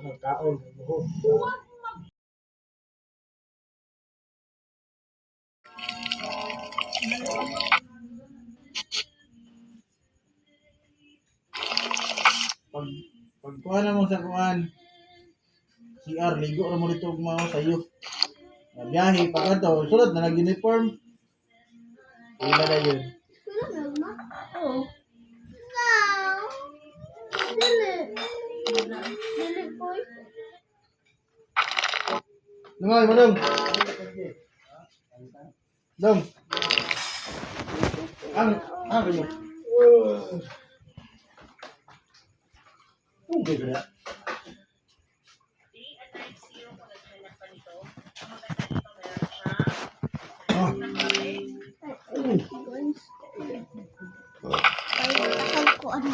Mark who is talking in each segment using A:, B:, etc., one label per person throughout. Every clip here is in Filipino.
A: Kaon. Pagkuha na mo sa kuhan, CR, ligo na mo dito mga sayo. Biyahe, pag ito, sulod na nag-uniform. Ila na yun.
B: Oo. Dili po.
A: Lungoy, madam. Dong. Ang kayo. Okay ba?
B: Ay, ko ano.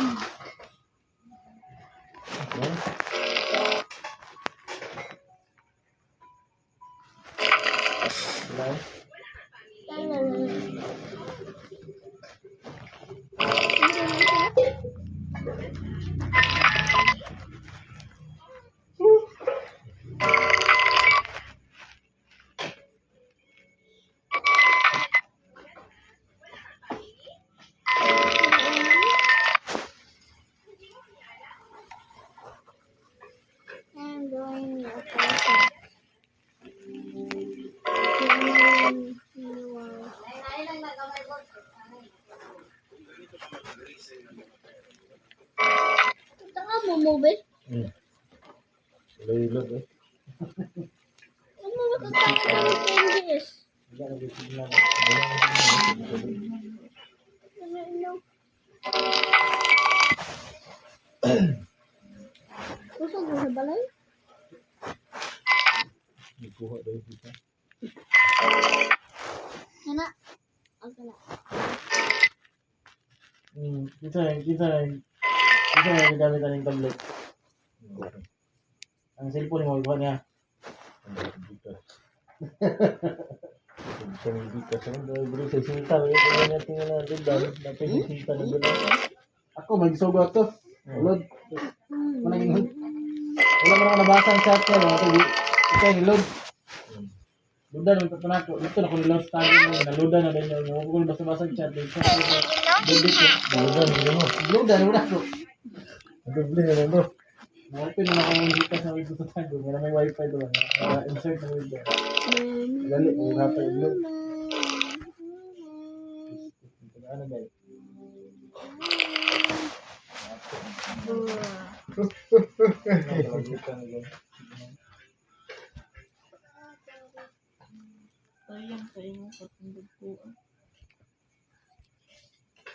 B: I'm doing a person. Tanga mo mo ba?
A: Lilo eh.
B: Ano ba tatanga ng changes? Ano? Kusog mo sa balay?
A: Ikuha daw kita.
B: Ana. Okay na.
A: Kita na gamit ng tablet. Ang cellphone mo iba niya. Sa hindi ka sa bro sa sinta kaya natin na natin dapat yung sinta na gano'n. Ako magsugot to. Ulod. Wala mo na nabasa ang chat niya. Ito yung load. Luda na ito na ko. Ito na ko niload sa tayo mo. Naluda na din yung mukul basa-basa ang chat. Luda na ko. Doble na lang do. Open na ako yung dito sa website sa tago. May wifi doon. Insert na website. Dali, may rapa yung load. Ano ba yun?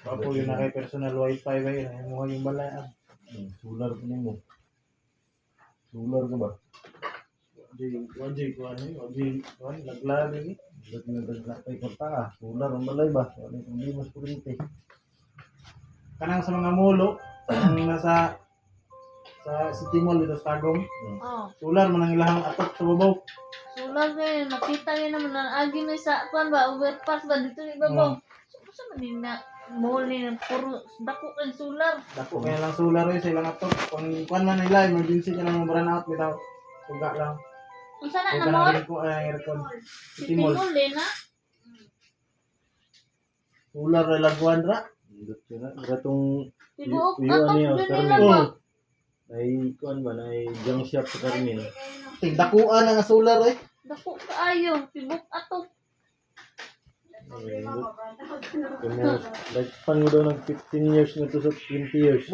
A: Bapo yun na kay personal wifi ba yun? Yung mga yung balaan. Solar ko mo. Solar ka ba? Wajay ko ano yun? Wajay ko ano? Laglag yun eh. Laglag kay kota ah. Solar ang balay ba? Wala yung hindi mas kurente. Kanang sa mga mulo, ang nasa sa City Mall dito sa Tagum.
B: Oh.
A: Solar man ang ilahang atok sa babaw.
B: Solar ngayon, nakita niyo naman na agi na sa kwan ba, overpass ba dito ni Babaw. So, saan man na muli ng puro dako kan solar.
A: Dako kaya lang solar yun sa ilang atok. Kung kwan man nila, emergency ka lang burn out bitaw. Suga lang.
B: Kung saan
A: Kung
B: na mall?
A: kanang ko ay aircon. City
B: City
A: Mall.
B: Mall din na.
A: Solar na lagwan ra.
C: Gratong
B: Tibuok
C: iyo
B: atok
C: niya
B: din
C: Carmen.
B: nila ba?
C: Ay kuan ba na ay junk shop sa Carmen.
A: Tigdakuan ang solar eh.
B: Dako kaayo, tibuok atok.
C: Kamo like pan mo daw ng 15 years na to sa 20 years.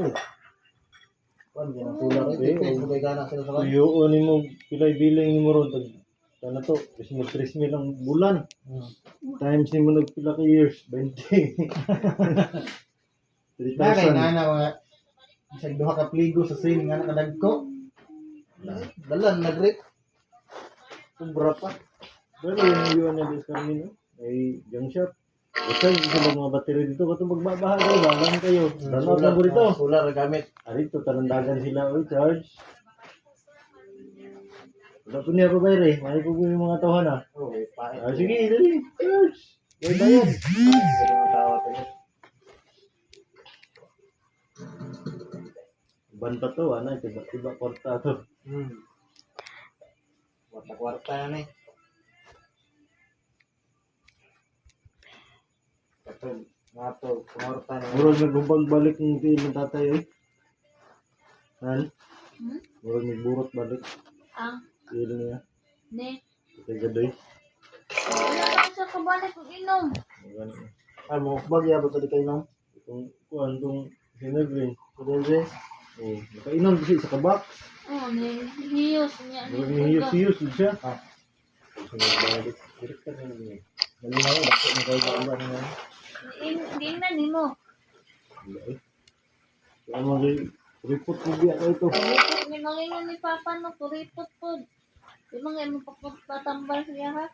A: Kwan yan ang solar eh. Depende kung kay gana sila sa kwan.
C: Tuyo nimo pilay bilang nimo ron tag kana to kasi mo 3,000 ang bulan. Times nimo nagpila ka years 20.
A: Nakay
C: 3,000.
A: nga na mga isang duha ka pligo sa swimming nga nakadagko. Dalan nag-rip. Sobra pa.
C: Pero yung iyo niya sa Carmen ay junk shop. Kasi sa mga battery dito katong magbabaha kayo, balang kayo. Run out lang po dito.
A: Solar na gamit.
C: Arito, talandagan sila, oy, charge. Wala po niya pa bayre, may po yung mga tawhan ah.
A: Oh, may pait.
C: Sige, dali, charge. May bayad.
A: Mga tawa tayo.
C: Banta to, ano, tiba-tiba kwarta to.
A: Kwarta-kwarta yan eh. Katong, nga to, kwarta na.
C: Murag nagbabalik ng tiil ng tatay eh. Han? Murag nagburot balik.
B: Ang,
C: Tiil niya.
B: ne.
C: Tatay gaday.
B: Wala lang sa kabalik ng inom.
C: Ganun.
A: Ay, mo, bagya ba ito di kayo nung?
C: Itong kuhan, itong sinagrin.
A: Kudebe?
C: Oh, nakainom kasi sa kabak.
B: Oh, ni hiyos niya.
C: Murag nihiyos-hiyos din siya.
A: Balik.
C: Direkta na niya. Malinaw, dako na kayo ba ba niya?
B: Hindi na ni mo.
C: Wala eh. Kaya mga report ko biya ka ito.
B: Kuripot ni malingon ni Papa no, kuripot po. Di mo nga mo patambal siya ha.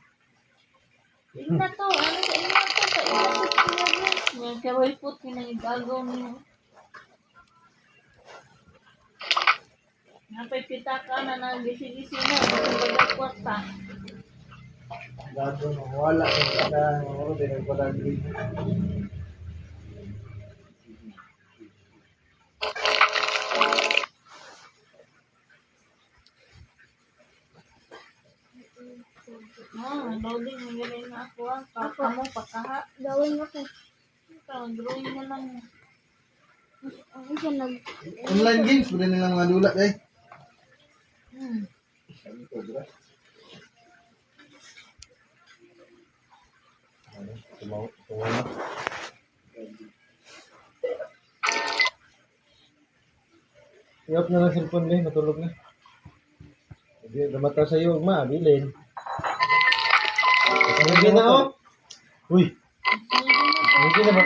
B: Ina to, ano sa ina to, sa ina to siya din. Ngayon kuripot pinangigagaw niyo. Napay pitaka na ng gisi-gisi na, bagay kwarta.
A: Gato no, wala kang kada, ano din ang palagi.
B: Loading mo galing na ako ang kamo pagkaha. Gawin mo ko. Drawing mo lang. Ang isa nag...
A: Online games, pwede nilang mga dulat eh.
C: Tumawa. I-off na lang cellphone din, matulog na. Hindi, namata sa'yo, ma, bilin. Hindi na, oh. Uy, hindi na ba?